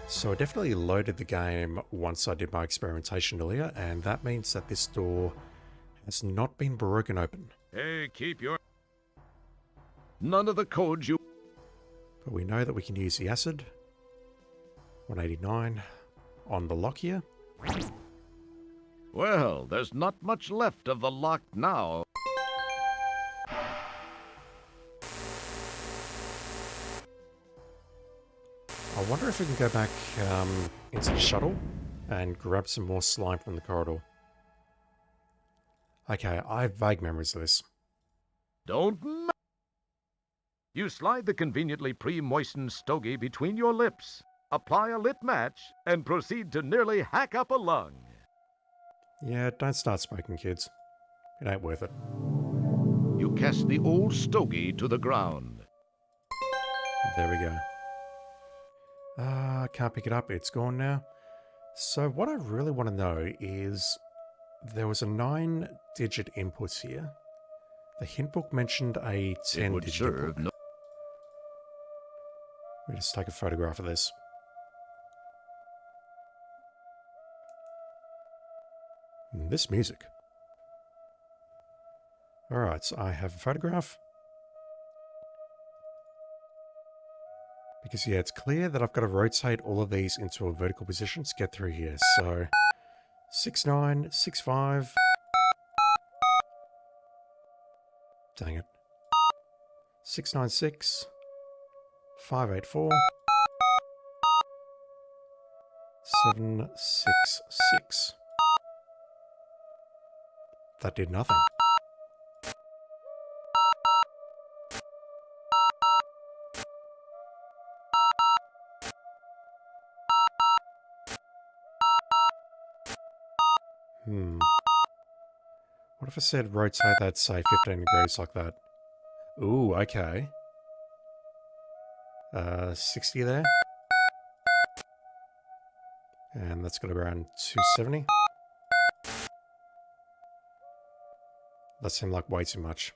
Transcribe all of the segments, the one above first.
So I definitely loaded the game once I did my experimentation earlier, and that means that this door has not been broken open. Hey, keep your... None of the codes you... But we know that we can use the acid. 189 on the lock here. Well, there's not much left of the lock now. I wonder if we can go back into the shuttle and grab some more slime from the corridor. Okay, I have vague memories of this. You slide the conveniently pre-moistened stogie between your lips, apply a lit match, and proceed to nearly hack up a lung. Yeah, don't start smoking, kids. It ain't worth it. You cast the old stogie to the ground. There we go. Can't pick it up. It's gone now. So what I really want to know is there was a 9-digit input here. The hint book mentioned a 10-digit input. Let me just take a photograph of this. This music. Alright, so I have a photograph. Because, yeah, it's clear that I've got to rotate all of these into a vertical position to get through here. So, 69, 65. Dang it. 696. 584. 766. That did nothing. What if I said rotate that, say, 15 degrees like that? Ooh, okay. 60 there. And that's got around 270. That seemed like way too much.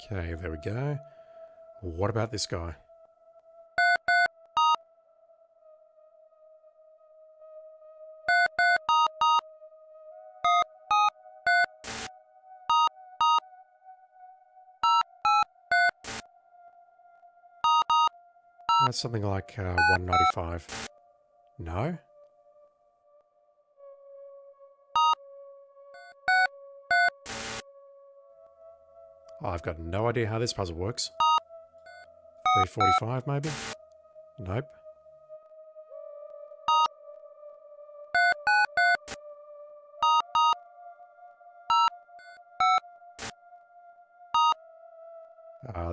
Okay, there we go. What about this guy? That's something like 195. No? Oh, I've got no idea how this puzzle works. 345 maybe? Nope.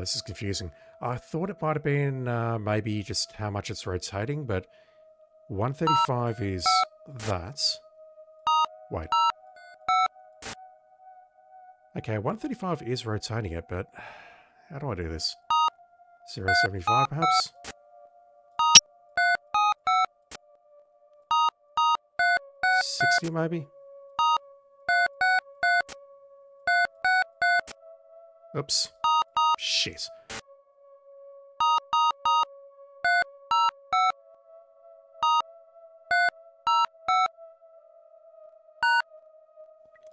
This is confusing. I thought it might have been maybe just how much it's rotating, but 135 is that. Wait. Okay, 135 is rotating it, but how do I do this? 075 perhaps? $60 maybe? Oops. Shit.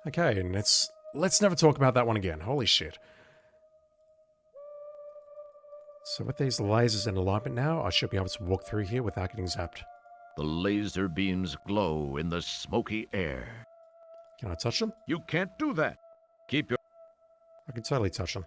Okay, and let's never talk about that one again. Holy shit. So with these lasers in alignment now, I should be able to walk through here without getting zapped. The laser beams glow in the smoky air. Can I touch them? You can't do that. Keep your... I can totally touch them.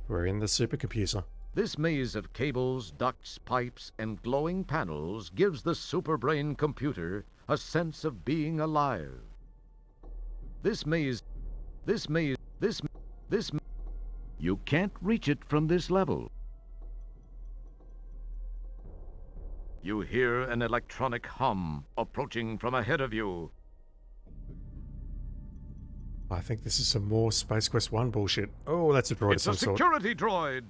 We're in the supercomputer. This maze of cables, ducts, pipes, and glowing panels gives the superbrain computer a sense of being alive. You can't reach it from this level. You hear an electronic hum approaching from ahead of you. I think this is some more Space Quest 1 bullshit. Oh, that's a droid of It's a some sort. security droid.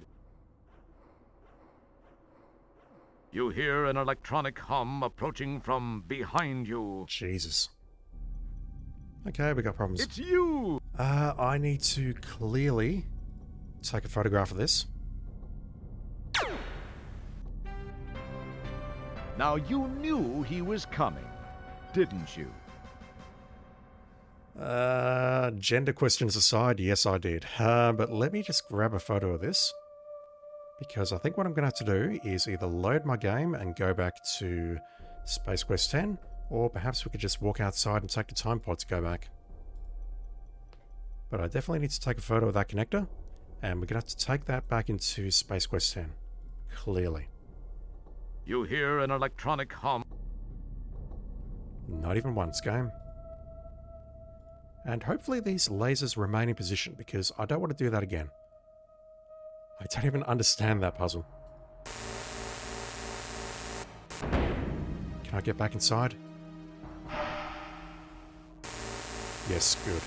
You hear an electronic hum approaching from behind you. Jesus. Okay, we got problems. It's you! I need to clearly take a photograph of this. Now you knew he was coming, didn't you? Gender questions aside, yes I did. But let me just grab a photo of this. Because I think what I'm going to have to do is either load my game and go back to Space Quest 10, or perhaps we could just walk outside and take the time pod to go back. But I definitely need to take a photo of that connector, and we're going to have to take that back into Space Quest 10. Clearly. You hear an electronic hum. Not even once, game. And hopefully these lasers remain in position, because I don't want to do that again. I don't even understand that puzzle. Can I get back inside? Yes, good.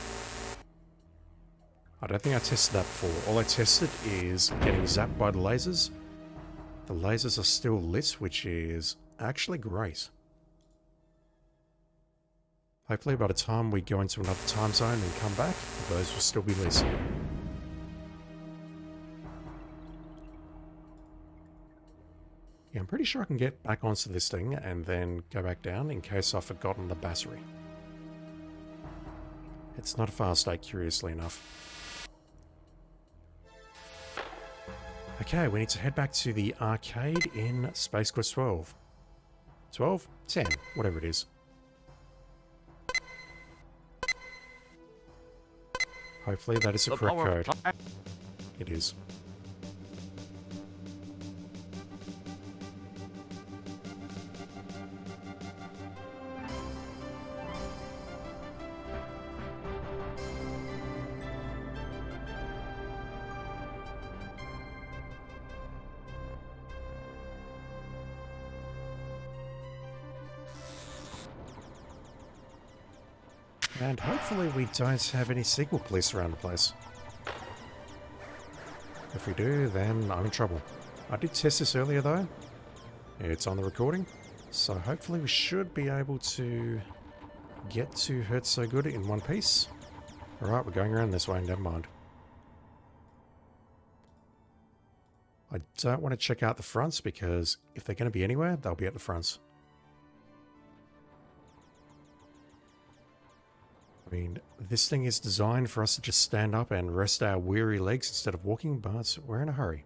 I don't think I tested that before. All I tested is getting zapped by the lasers. The lasers are still lit, which is actually great. Hopefully by the time we go into another time zone and come back, those will still be lit. Yeah, I'm pretty sure I can get back onto this thing and then go back down in case I've forgotten the battery. It's not a file state, curiously enough. Okay, we need to head back to the arcade in Space Quest 12. 12? 10, whatever it is. Hopefully that is the correct code. It is. And hopefully we don't have any sequel police around the place. If we do, then I'm in trouble. I did test this earlier though. It's on the recording. So hopefully we should be able to get to Hurt So Good in one piece. Alright, we're going around this way, never mind. I don't want to check out the fronts because if they're going to be anywhere, they'll be at the fronts. I mean, this thing is designed for us to just stand up and rest our weary legs instead of walking, but we're in a hurry.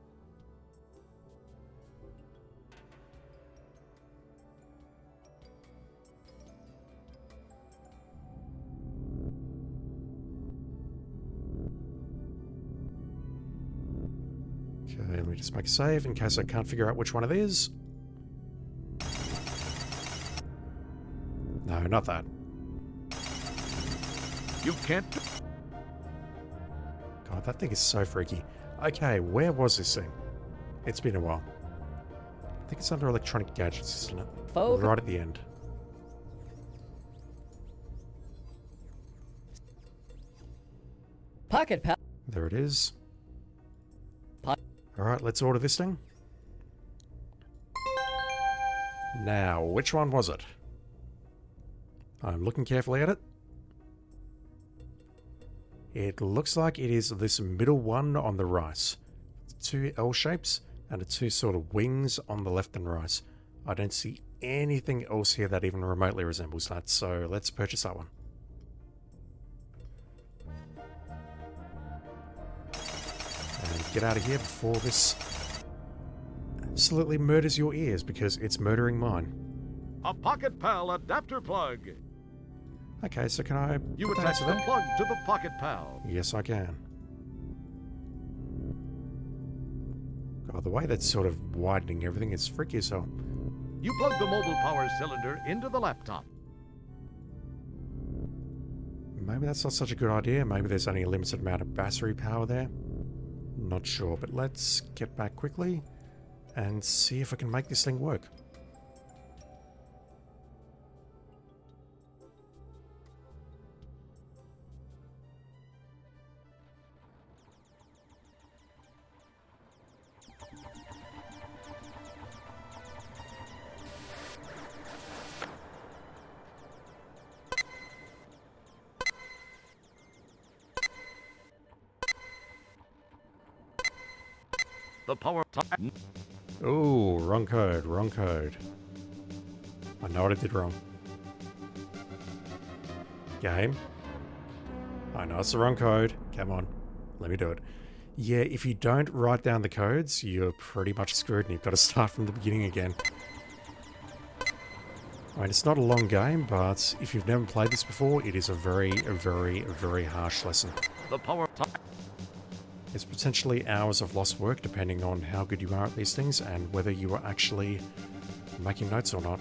Okay, let me just make a save in case I can't figure out which one it is. No, not that. You can't... God, that thing is so freaky. Okay, where was this thing? It's been a while. I think it's under electronic gadgets, isn't it? Right at the end. PocketPal. There it is. Alright, let's order this thing. Now, which one was it? I'm looking carefully at it. It looks like it is this middle one on the right. Two L shapes and the two sort of wings on the left and right. I don't see anything else here that even remotely resembles that, so let's purchase that one. And get out of here before this absolutely murders your ears, because it's murdering mine. A PocketPal adapter plug. Okay, so can I... You put that attach to the that? plug to the PocketPal. Yes, I can. God, the way that's sort of widening everything is freaky as hell. You plug the mobile power cylinder into the laptop. Maybe that's not such a good idea. Maybe there's only a limited amount of battery power there. Not sure, but let's get back quickly and see if I can make this thing work. The power... Ooh, wrong code, wrong code. I know what I did wrong. Game. I know it's the wrong code. Come on, let me do it. Yeah, if you don't write down the codes, you're pretty much screwed and you've got to start from the beginning again. I mean, it's not a long game, but if you've never played this before, it is a very, very harsh lesson. The power... It's potentially hours of lost work, depending on how good you are at these things and whether you are actually making notes or not.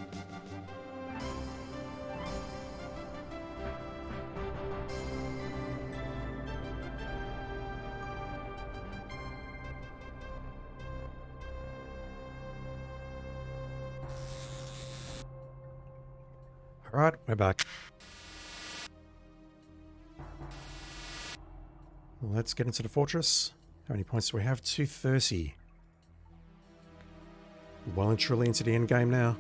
Alright, we're back. Let's get into the fortress. How many points do we have? 230. Well and truly into the end game now.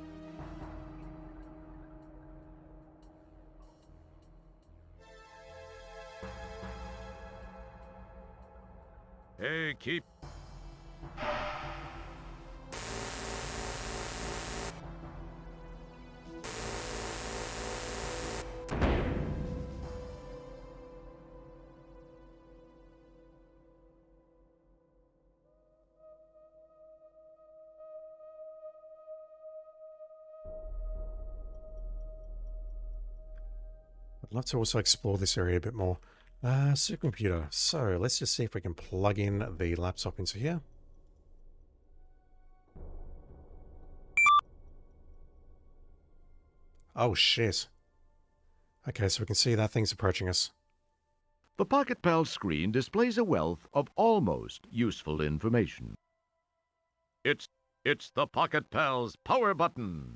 Hey, keep... I'd love to also explore this area a bit more. Supercomputer. So let's just see if we can plug in the laptop into here. Oh shit. Okay, so we can see that thing's approaching us. The PocketPal screen displays a wealth of almost useful information. It's the PocketPal's power button.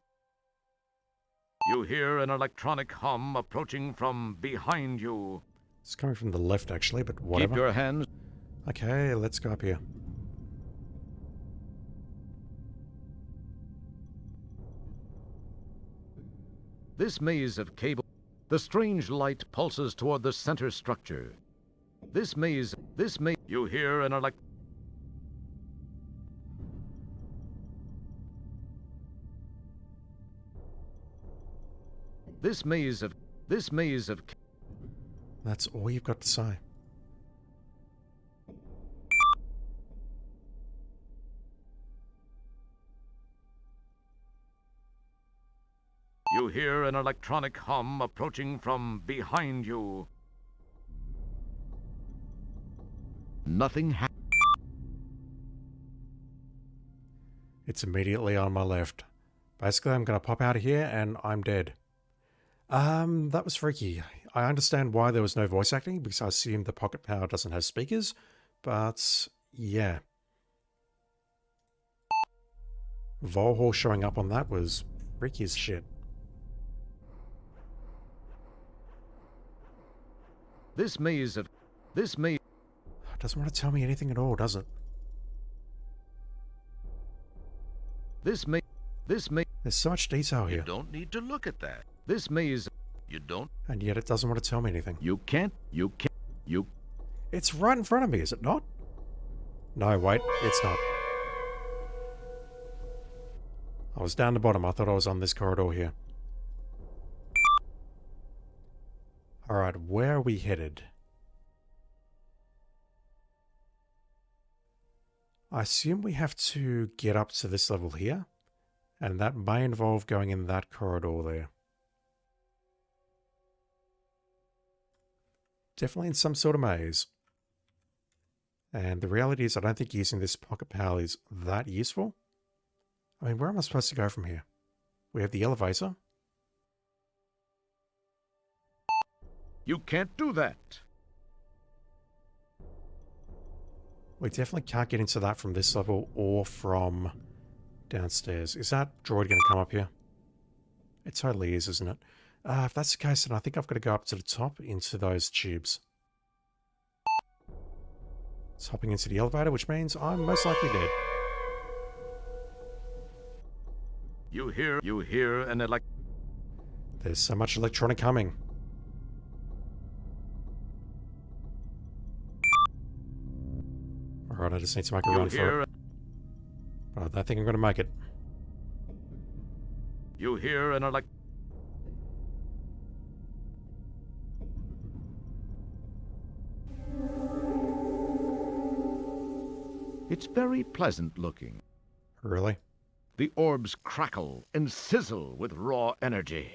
You hear an electronic hum approaching from behind you. It's coming from the left actually, but whatever. Keep your hands... Okay, let's go up here. This maze of cable... The strange light pulses toward the center structure. This maze... You hear an This maze of... That's all you've got to say. You hear an electronic hum approaching from behind you. Nothing happens. It's immediately on my left. Basically, I'm going to pop out of here and I'm dead. That was freaky. I understand why there was no voice acting, because I assume the PocketPal doesn't have speakers, but yeah. Volhor showing up on that was freaky as shit. This maze... It doesn't want to tell me anything at all, does it? This maze... There's so much detail here. You don't need to look at that. This maze... You don't... And yet it doesn't want to tell me anything. You can't... It's right in front of me, is it not? No, wait, it's not. I was down the bottom. I thought I was on this corridor here. Alright, where are we headed? I assume we have to get up to this level here, and that may involve going in that corridor there. Definitely in some sort of maze. And the reality is I don't think using this PocketPal is that useful. I mean, where am I supposed to go from here? We have the elevator. You can't do that. We definitely can't get into that from this level or from downstairs. Is that droid going to come up here? It totally is, isn't it? If that's the case, then I think I've got to go up to the top into those tubes. It's hopping into the elevator, which means I'm most likely dead. You hear an There's so much electronic humming. Alright, I just need to make a run for it. But I don't think I'm going to make it. You hear an It's very pleasant looking. Really? The orbs crackle and sizzle with raw energy.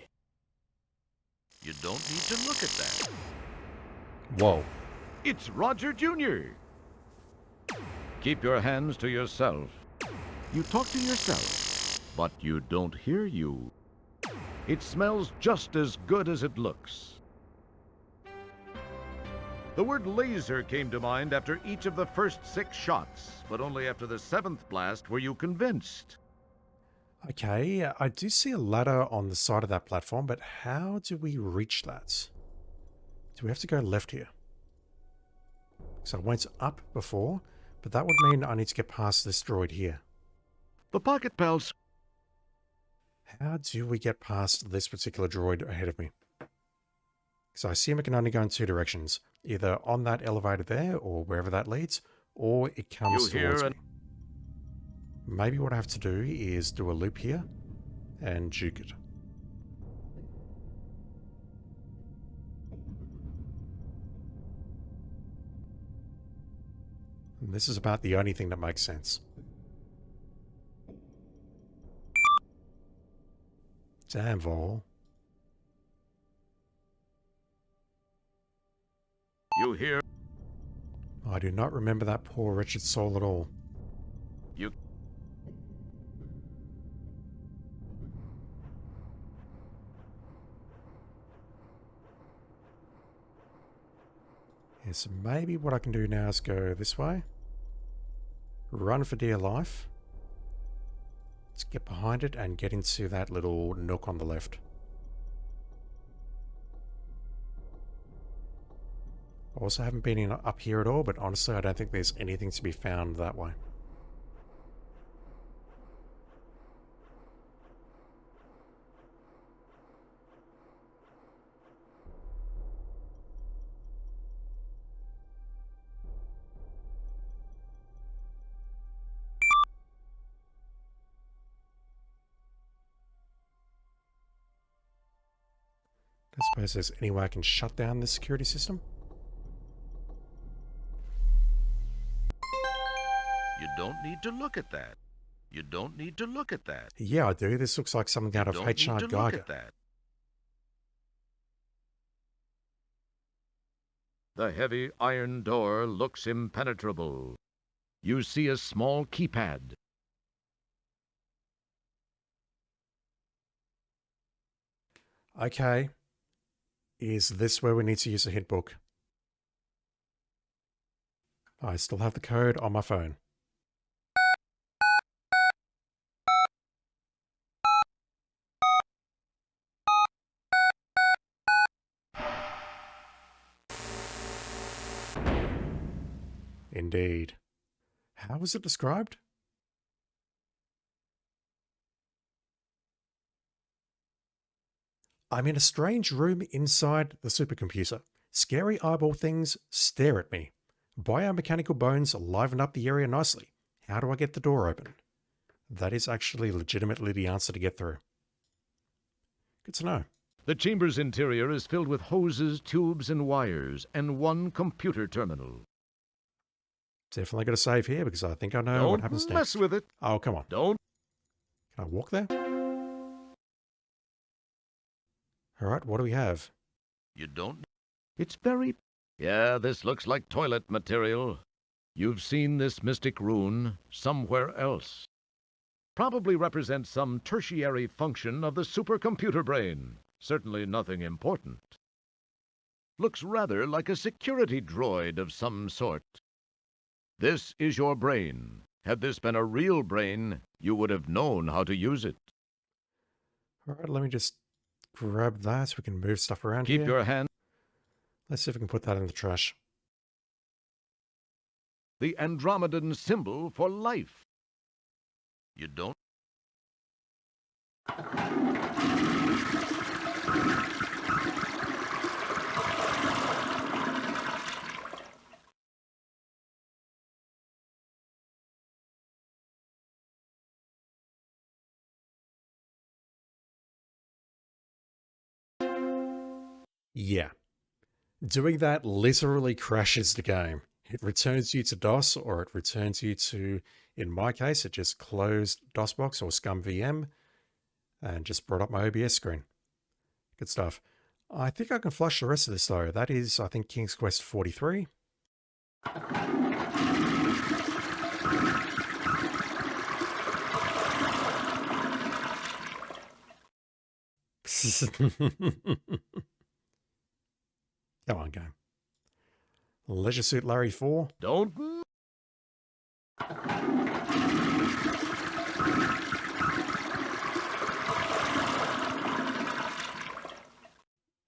You don't need to look at that. Whoa. It's Roger Jr. Keep your hands to yourself. You talk to yourself, but you don't hear you. It smells just as good as it looks. The word laser came to mind after each of the first 6 shots, but only after the 7th blast were you convinced. Okay, I do see a ladder on the side of that platform, but how do we reach that? Do we have to go left here? So I went up before, but that would mean I need to get past this droid here. The PocketPal. How do we get past this particular droid ahead of me? So I assume it can only go in 2 directions, either on that elevator there or wherever that leads, or it comes towards me. Maybe what I have to do is do a loop here and juke it. And this is about the only thing that makes sense. Damn, Vol. You hear? I do not remember that poor wretched soul at all. You. Yeah, so maybe what I can do now is go this way. Run for dear life. Let's get behind it and get into that little nook on the left. Also haven't been in up here at all, but honestly I don't think there's anything to be found that way. I suppose there's any way I can shut down this security system? You don't need to look at that. You don't need to look at that. Yeah, I do. This looks like something out of H.R. Look Geiger. at that. The heavy iron door looks impenetrable. You see a small keypad. Okay. Is this where we need to use a hint book? I still have the code on my phone. Indeed. How was it described? I'm in a strange room inside the supercomputer. Scary eyeball things stare at me. Biomechanical bones liven up the area nicely. How do I get the door open? That is actually legitimately the answer to get through. Good to know. The chamber's interior is filled with hoses, tubes, and wires, and one computer terminal. Definitely got to save here because I think I know what happens Don't next. mess with it. Oh, come on. Don't. Can I walk there? Alright, what do we have? You don't. It's very. Yeah, this looks like toilet material. You've seen this mystic rune somewhere else. Probably represents some tertiary function of the supercomputer brain. Certainly nothing important. Looks rather like a security droid of some sort. This is your brain. Had this been a real brain, you would have known how to use it. Alright, let me just grab that so we can move stuff around here. Keep your hand. Let's see if we can put that in the trash. The Andromedan symbol for life. You don't. Yeah. Doing that literally crashes the game. It returns you to DOS, or it returns you to, in my case, it just closed DOSBox or Scum VM and just brought up my OBS screen. Good stuff. I think I can flush the rest of this though. That is, I think, King's Quest 43. Come on, game. Leisure Suit Larry 4. Don't.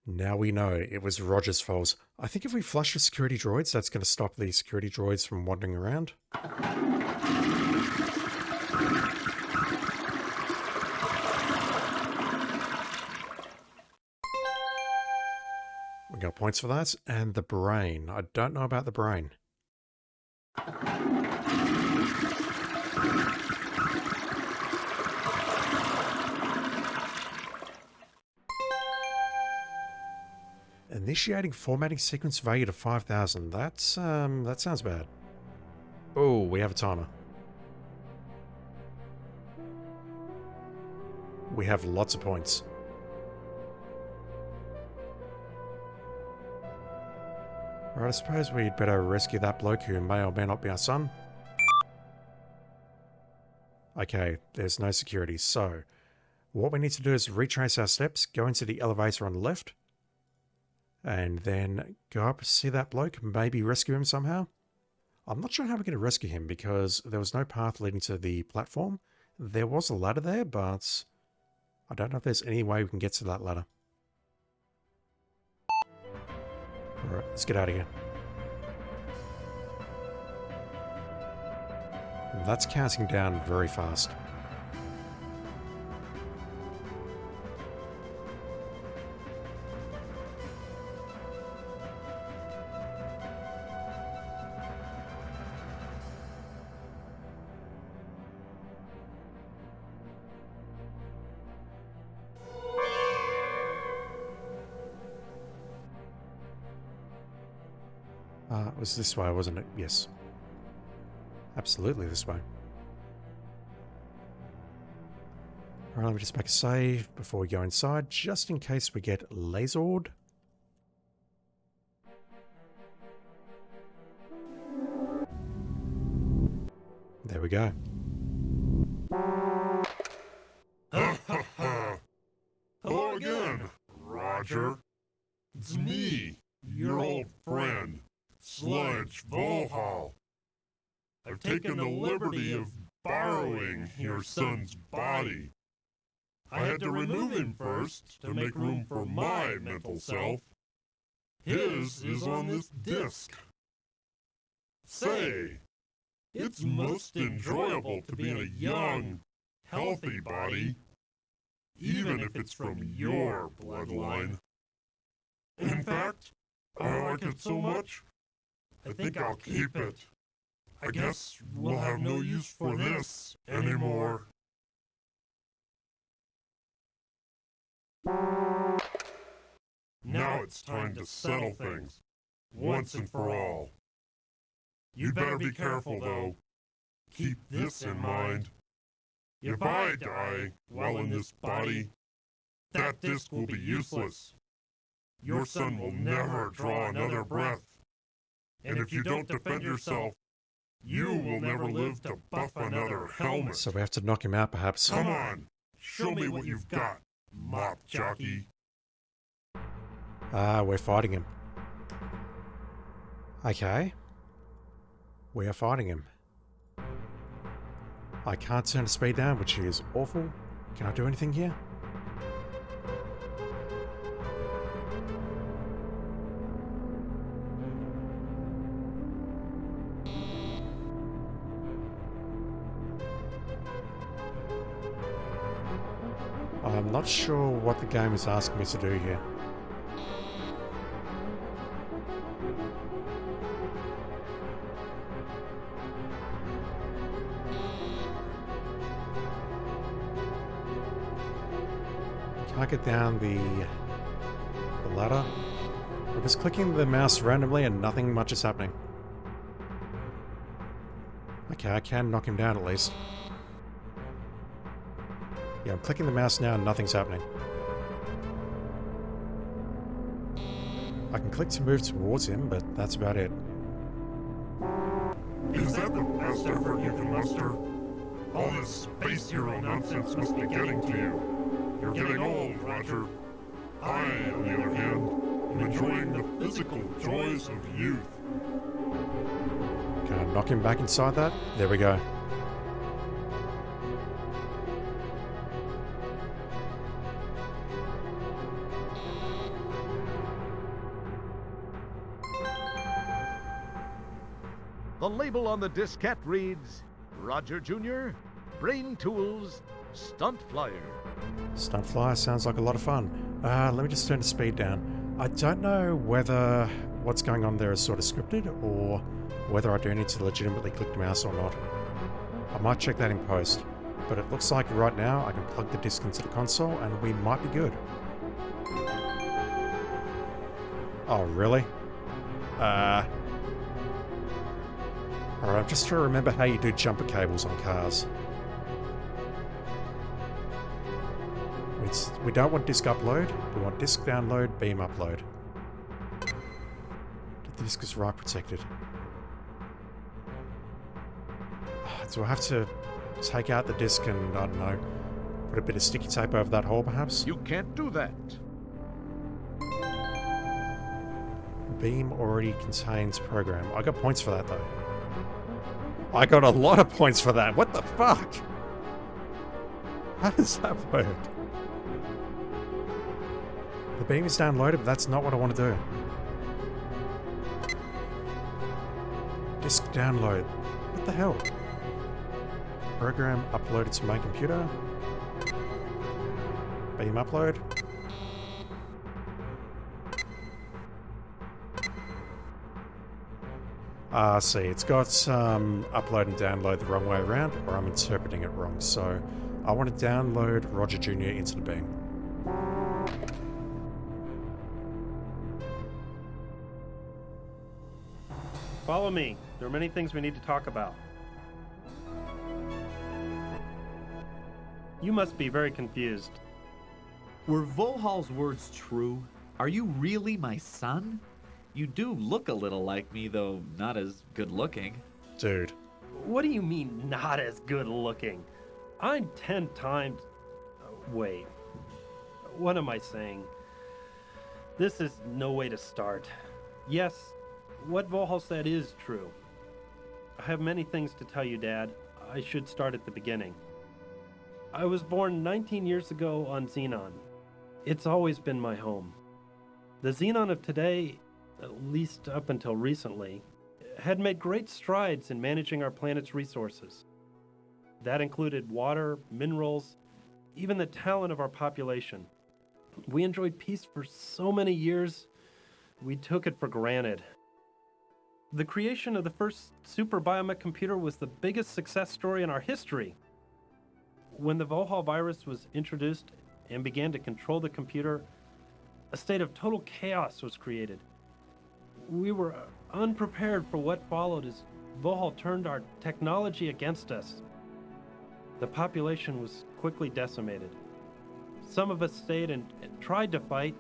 Now we know it was Roger's fault. I think if we flush the security droids, that's going to stop the security droids from wandering around. We got points for that. And the brain. I don't know about the brain. Initiating formatting sequence value to 5,000. That sounds bad. Oh, we have a timer. We have lots of points. Right, I suppose we'd better rescue that bloke who may or may not be our son. Okay, there's no security, so what we need to do is retrace our steps, go into the elevator on the left, and then go up, see that bloke, maybe rescue him somehow. I'm not sure how we're going to rescue him because there was no path leading to the platform. There was a ladder there, but I don't know if there's any way we can get to that ladder. Alright, let's get out of here. That's counting down very fast. It was this way, wasn't it? Yes. Absolutely this way. Alright, let me just make a save before we go inside, just in case we get lasered. There we go. Hello again, Roger. It's me, your old friend, Sludge Volhall. I've taken the liberty of borrowing your son's body. I had to remove him first to make room for my mental self. His is on this disc. Say, it's most enjoyable to be in a young, healthy body, even if it's from your bloodline. In fact, I like it so much, I think I'll keep it. I guess we'll have no use for this anymore. Now it's time to settle things, once and for all. You'd better be careful, though. Keep this in mind. If I die while in this body, that disc will be useless. Your son will never draw another breath. And if you don't defend yourself, you will never live to buff another helmet. So we have to knock him out, perhaps. Come on, show me what you've got, mop jockey. Ah, we're fighting him. Okay. We are fighting him. I can't turn the speed down, which is awful. Can I do anything here? I'm not sure what the game is asking me to do here. Can I get down the ladder? I was clicking the mouse randomly and nothing much is happening. Okay, I can knock him down at least. Yeah, I'm clicking the mouse now and nothing's happening. I can click to move towards him, but that's about it. Is that the best effort you can muster? All this space hero nonsense must be getting to you. You're getting old, Roger. I, on the other hand, am enjoying the physical joys of youth. Can I knock him back inside that? There we go. The label on the diskette reads, Roger Jr., Brain Tools, Stunt Flyer. Stunt flyer sounds like a lot of fun. Let me just turn the speed down. I don't know whether what's going on there is sort of scripted or whether I do need to legitimately click the mouse or not. I might check that in post, but it looks like right now I can plug the disc into the console and we might be good. Oh, really? Alright, I'm just trying to remember how you do jumper cables on cars. We don't want disk upload, we want disk download, beam upload. The disk is write protected. Do I have to take out the disk and, I don't know, put a bit of sticky tape over that hole perhaps? You can't do that. Beam already contains program. I got points for that though. I got a lot of points for that. What the fuck? How does that work? The beam is downloaded, but that's not what I want to do. Disk download. What the hell? Program uploaded to my computer. Beam upload. See, it's got upload and download the wrong way around, or I'm interpreting it wrong. So I want to download Roger Jr. into the beam. Follow me. There are many things we need to talk about. You must be very confused. Were Volhal's words true? Are you really my son? You do look a little like me, though not as good looking. Dude. What do you mean, not as good looking? I'm 10 times... wait. What am I saying? This is no way to start. Yes, what Volhal said is true. I have many things to tell you, Dad. I should start at the beginning. I was born 19 years ago on Xenon. It's always been my home. The Xenon of today, at least up until recently, had made great strides in managing our planet's resources. That included water, minerals, even the talent of our population. We enjoyed peace for so many years, we took it for granted. The creation of the first super biomech computer was the biggest success story in our history. When the Volhal virus was introduced and began to control the computer, a state of total chaos was created. We were unprepared for what followed as Volhal turned our technology against us. The population was quickly decimated. Some of us stayed and tried to fight,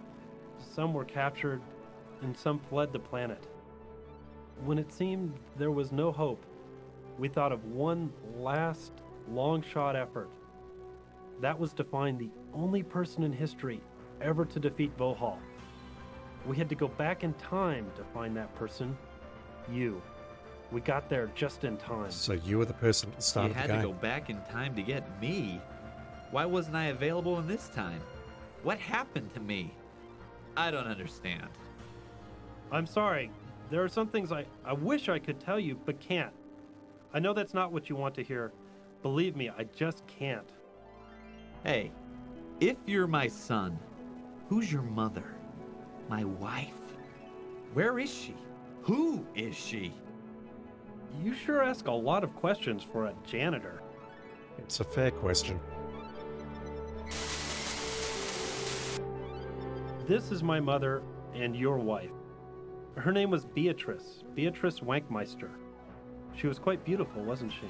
some were captured, and some fled the planet. When it seemed there was no hope, we thought of one last long-shot effort. That was to find the only person in history ever to defeat Volhal. We had to go back in time to find that person, you. We got there just in time. So you were the person at the start of the game. You had to go back in time to get me? Why wasn't I available in this time? What happened to me? I don't understand. I'm sorry. There are some things I wish I could tell you, but can't. I know that's not what you want to hear. Believe me, I just can't. Hey, if you're my son, who's your mother? My wife? Where is she? Who is she? You sure ask a lot of questions for a janitor. It's a fair question. This is my mother and your wife. Her name was Beatrice Wankmeister. She was quite beautiful, wasn't she?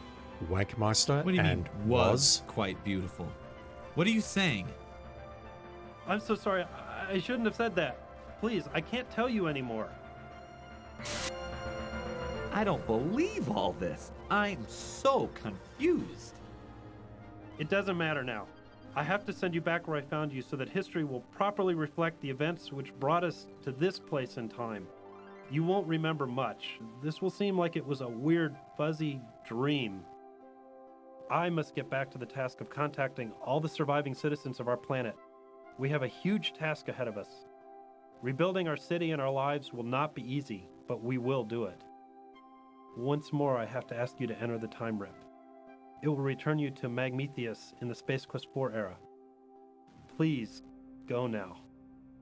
Wankmeister What do you and mean, was quite beautiful? What are you saying? I'm so sorry. I shouldn't have said that. Please, I can't tell you anymore. I don't believe all this. I'm so confused. It doesn't matter now. I have to send you back where I found you so that history will properly reflect the events which brought us to this place in time. You won't remember much. This will seem like it was a weird, fuzzy dream. I must get back to the task of contacting all the surviving citizens of our planet. We have a huge task ahead of us. Rebuilding our city and our lives will not be easy, but we will do it. Once more, I have to ask you to enter the time rip. It will return you to Magmetheus in the Space Quest 4 era. Please, go now.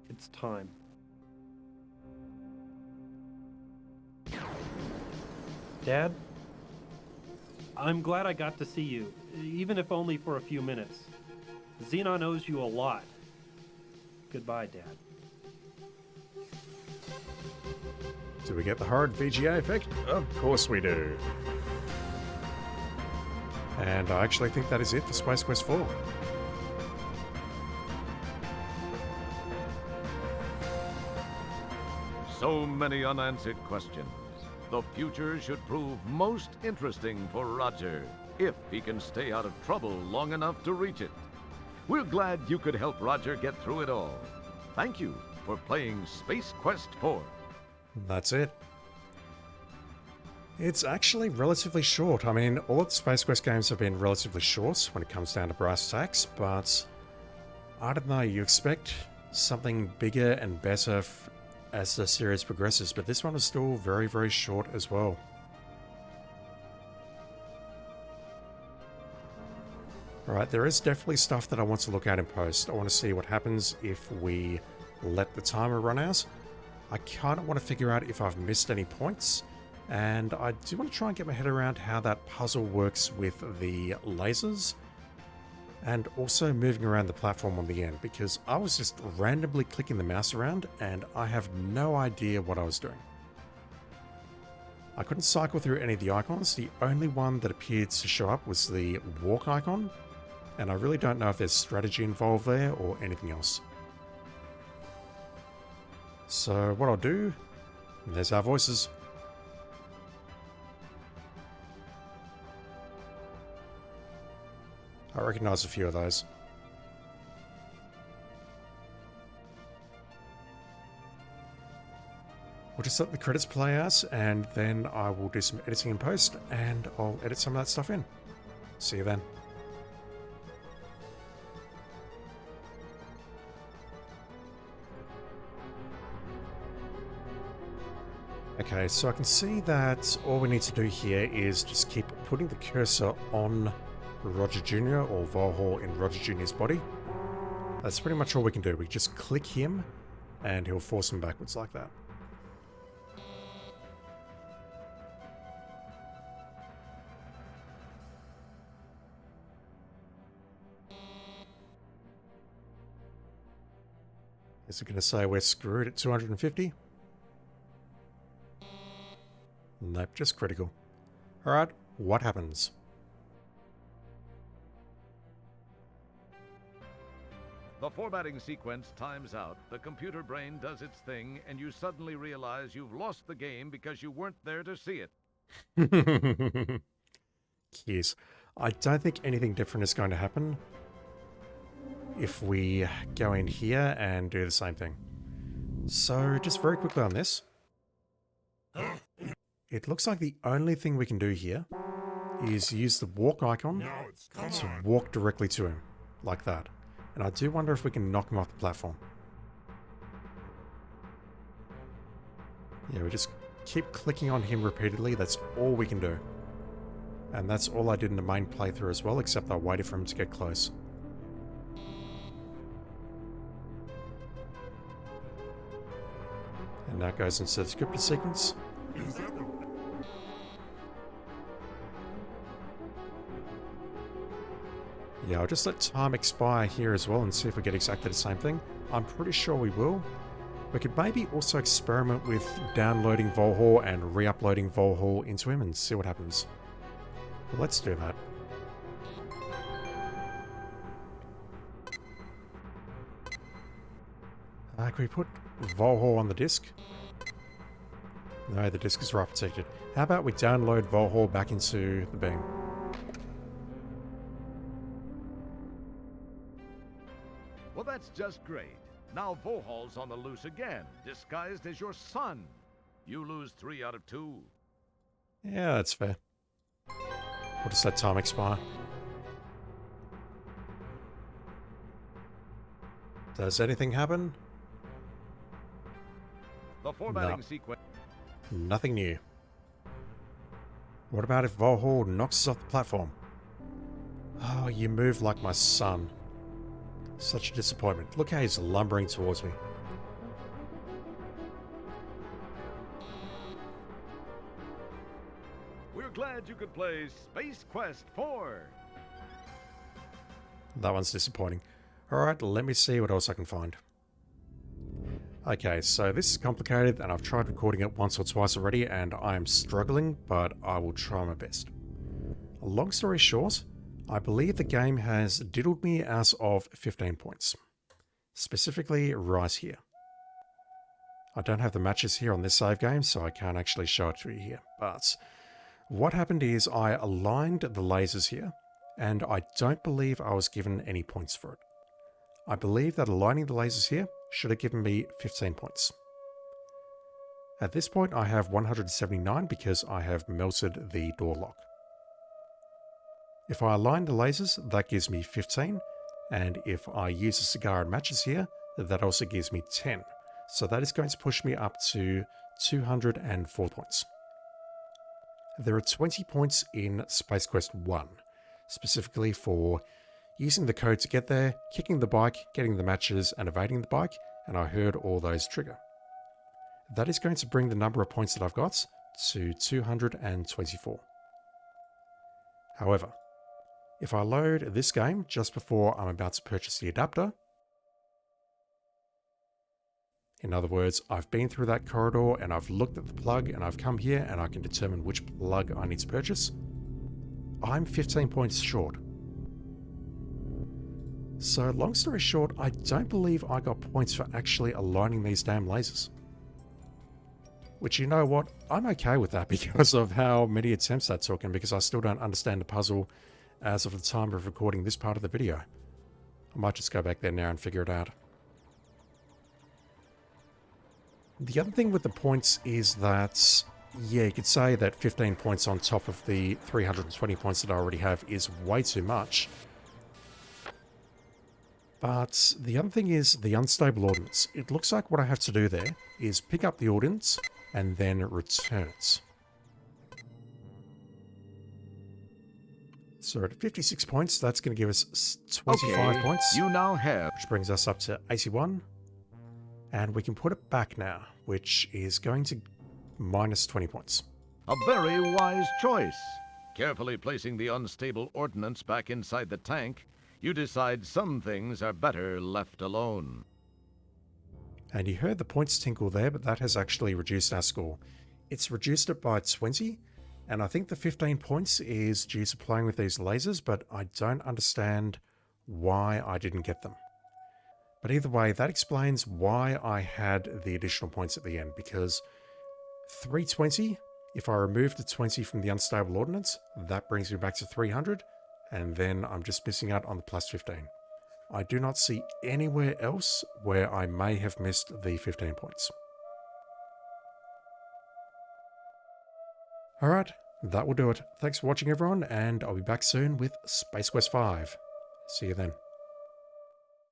It's time. Dad? I'm glad I got to see you, even if only for a few minutes. Xenon owes you a lot. Goodbye, Dad. Do we get the hard VGA effect? Of course we do. And I actually think that is it for Space Quest 4. So many unanswered questions. The future should prove most interesting for Roger, if he can stay out of trouble long enough to reach it. We're glad you could help Roger get through it all. Thank you for playing Space Quest 4. That's it. It's actually relatively short. I mean, all of the Space Quest games have been relatively short when it comes down to brass tacks, but I don't know, you expect something bigger and better as the series progresses, but this one is still very, very short as well. Alright, there is definitely stuff that I want to look at in post. I want to see what happens if we let the timer run out. I kind of want to figure out if I've missed any points, and I do want to try and get my head around how that puzzle works with the lasers, and also moving around the platform on the end, because I was just randomly clicking the mouse around, and I have no idea what I was doing. I couldn't cycle through any of the icons. The only one that appeared to show up was the walk icon, and I really don't know if there's strategy involved there or anything else. So what I'll do, there's our voices. I recognize a few of those. We'll just let the credits play out, and then I will do some editing in post, and I'll edit some of that stuff in. See you then. Okay, so I can see that all we need to do here is just keep putting the cursor on Roger Jr. or Valhall in Roger Jr.'s body. That's pretty much all we can do. We just click him and he'll force him backwards like that. Is it going to say we're screwed at 250? Nope, just critical. Alright, what happens? The formatting sequence times out, the computer brain does its thing, and you suddenly realize you've lost the game because you weren't there to see it. Yes, I don't think anything different is going to happen if we go in here and do the same thing. So, just very quickly on this. It looks like the only thing we can do here is use the walk icon to walk directly to him, like that. And I do wonder if we can knock him off the platform. Yeah, we just keep clicking on him repeatedly, that's all we can do. And that's all I did in the main playthrough as well, except I waited for him to get close. And that goes into the scripted sequence. Yeah, I'll just let time expire here as well and see if we get exactly the same thing. I'm pretty sure we will. We could maybe also experiment with downloading Volhor and re-uploading Volhor into him and see what happens. Let's do that. Can we put Volhor on the disk? No, the disk is write protected. How about we download Volhor back into the beam? Well, that's just great. Now Vohal's on the loose again, disguised as your son. You lose 3 out of 2. Yeah, that's fair. What does that time expire? Does anything happen? The formatting sequence. Nothing new. What about if Volhor knocks us off the platform? Oh, you move like my son. Such a disappointment. Look how he's lumbering towards me. We're glad you could play Space Quest 4. That one's disappointing. Alright, let me see what else I can find. Okay, so this is complicated and I've tried recording it once or twice already and I am struggling, but I will try my best. Long story short, I believe the game has diddled me as of 15 points. Specifically right here. I don't have the matches here on this save game, so I can't actually show it to you here. But what happened is I aligned the lasers here, and I don't believe I was given any points for it. I believe that aligning the lasers here should have given me 15 points. At this point I have 179 because I have melted the door lock. If I align the lasers, that gives me 15, and if I use a cigar and matches here, that also gives me 10. So that is going to push me up to 204 points. There are 20 points in Space Quest 1, specifically for using the code to get there, kicking the bike, getting the matches, and evading the bike, and I heard all those trigger. That is going to bring the number of points that I've got to 224. However, if I load this game just before I'm about to purchase the adapter, in other words, I've been through that corridor and I've looked at the plug and I've come here and I can determine which plug I need to purchase, I'm 15 points short. So long story short, I don't believe I got points for actually aligning these damn lasers. Which, you know what, I'm okay with that because of how many attempts that took and because I still don't understand the puzzle as of the time of recording this part of the video. I might just go back there now and figure it out. The other thing with the points is that, yeah, you could say that 15 points on top of the 320 points that I already have is way too much. But the other thing is the unstable ordnance. It looks like what I have to do there is pick up the ordnance and then return it. So at 56 points, that's going to give us 25 points. You now have. Which brings us up to 81. And we can put it back now, which is going to minus 20 points. A very wise choice. Carefully placing the unstable ordnance back inside the tank, you decide some things are better left alone. And you heard the points tinkle there, but that has actually reduced our score. It's reduced it by 20, and I think the 15 points is due to playing with these lasers, but I don't understand why I didn't get them. But either way, that explains why I had the additional points at the end, because 320, if I remove the 20 from the unstable ordnance, that brings me back to 300, and then I'm just missing out on the plus 15. I do not see anywhere else where I may have missed the 15 points. Alright, that will do it. Thanks for watching everyone, and I'll be back soon with Space Quest 5. See you then.